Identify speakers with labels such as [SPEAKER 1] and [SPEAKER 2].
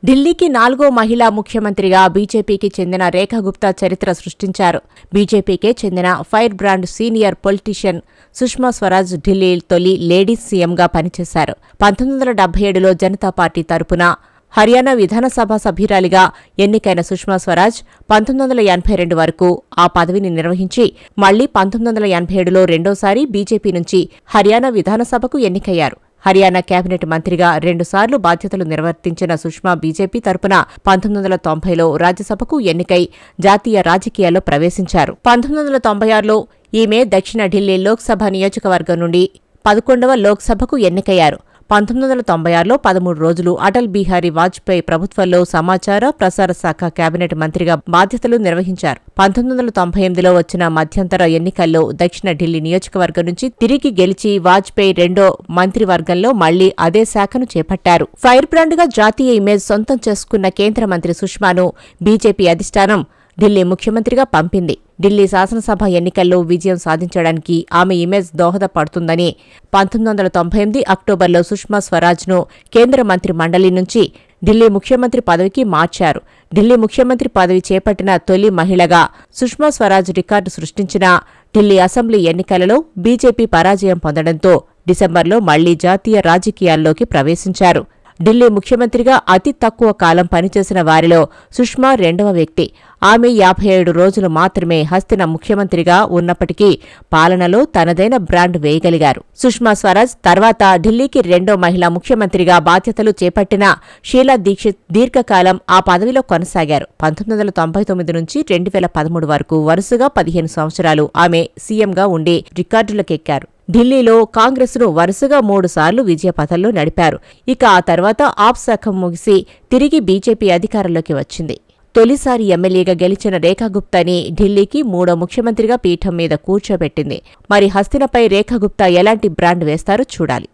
[SPEAKER 1] ఢిల్లీకి 4వ మహిళా ముఖ్యమంత్రిగా బీజేపీకి చెందిన రేఖా గుప్తా చరిత్ర సృష్టించారు. బీజేపీకే చెందిన fire brand senior politician Sushma Swaraj Delhi తొలి లేడీస్ సీఎంగా పనిచేశారు. 1977లో జనతా పార్టీ తరపున హర్యానా విధానసభ సభ్యురాలిగా ఎన్నికైన సుష్మా స్వరాజ్ 1982 వరకు ఆ పదవిని నిర్వహించి మళ్లీ 1987లో రెండోసారి బీజేపీ నుంచి హర్యానా విధానసభకు ఎన్నికయ్యారు. హర్యానా కేబినెట్ మంత్రిగా 2 సార్లు బాధ్యతలు నిర్వర్తించిన సుష్మా బీజేపీ తరపున 1990లో రాజ్యసభకు ఎన్నికై జాతీయ రాజకీయాల్లో ప్రవేశించారు. 1996లో ఈమె దక్షిణ ఢిల్లీ లోక్సభ నియోజకవర్గం నుండి 11వ లోక్సభకు ఎన్నికయ్యారు. 1996లో 13 రోజులు అటల్ బిహారీ వాజ్పేయి ప్రభుత్వంలో సమాచార ప్రసార శాఖ కేబినెట్ మంత్రిగా బాధ్యతలు నిర్వహించారు. 1998లో వచ్చిన మధ్యంతర ఎన్నికల్లో దక్షిణ ఢిల్లీ నియోజకవర్గం నుంచి తిరిగి గెలిచి వాజ్పేయి రెండో మంత్రివర్గంలో మళ్లీ అదే శాఖను చేపట్టారు. ఫైర్ బ్రాండ్గా జాతీయ ఇమేజ్ సొంతం చేసుకున్న కేంద్ర మంత్రి సుష్మాను బీజేపీ అధిష్టానం ఢిల్లీ ముఖ్యమంత్రిగా పంపింది. ఢిల్లీ శాసనసభ ఎన్నికల్లో విజయం సాధించడానికి ఆమె ఇమేజ్ దోహదపడుతుందని 1998 అక్టోబర్లో సుష్మా స్వరాజ్ను కేంద్ర మంత్రి మండలి నుంచి ఢిల్లీ ముఖ్యమంత్రి పదవికి మార్చారు. ఢిల్లీ ముఖ్యమంత్రి పదవి చేపట్టిన తొలి మహిళగా సుష్మా స్వరాజ్ రికార్డు సృష్టించిన ఢిల్లీ అసెంబ్లీ ఎన్నికలలో బీజేపీ పరాజయం పొందడంతో డిసెంబర్లో మళ్లీ జాతీయ రాజకీయాల్లోకి ప్రవేశించారు. ఢిల్లీ ముఖ్యమంత్రిగా అతి తక్కువ కాలం పనిచేసిన వారిలో సుష్మా రెండవ వ్యక్తి. ఆమె 57 రోజులు మాత్రమే హస్తిన ముఖ్యమంత్రిగా ఉన్నప్పటికీ పాలనలో తనదైన బ్రాండ్ వేయగలిగారు. సుష్మా స్వరాజ్ తర్వాత ఢిల్లీకి రెండో మహిళా ముఖ్యమంత్రిగా బాధ్యతలు చేపట్టిన షీలా దీక్షిత్ దీర్ఘకాలం ఆ పదవిలో కొనసాగారు. 1999 నుంచి 2013 వరకు వరుసగా 15 సంవత్సరాలు ఆమె సీఎంగా ఉండి రికార్డులకెక్కారు. ఢిల్లీలో కాంగ్రెస్ను వరుసగా 3 సార్లు విజయపథంలో నడిపారు. ఇక ఆ తర్వాత ఆప్ శాఖ ముగిసి తిరిగి బీజేపీ అధికారంలోకి వచ్చింది. తొలిసారి ఎమ్మెల్యేగా గెలిచిన రేఖా గుప్తాని ఢిల్లీకి 3వ ముఖ్యమంత్రిగా పీఠం మీద కూర్చోబెట్టింది. మరి హస్తినపై రేఖా గుప్తా ఎలాంటి బ్రాండ్ వేస్తారో చూడాలి.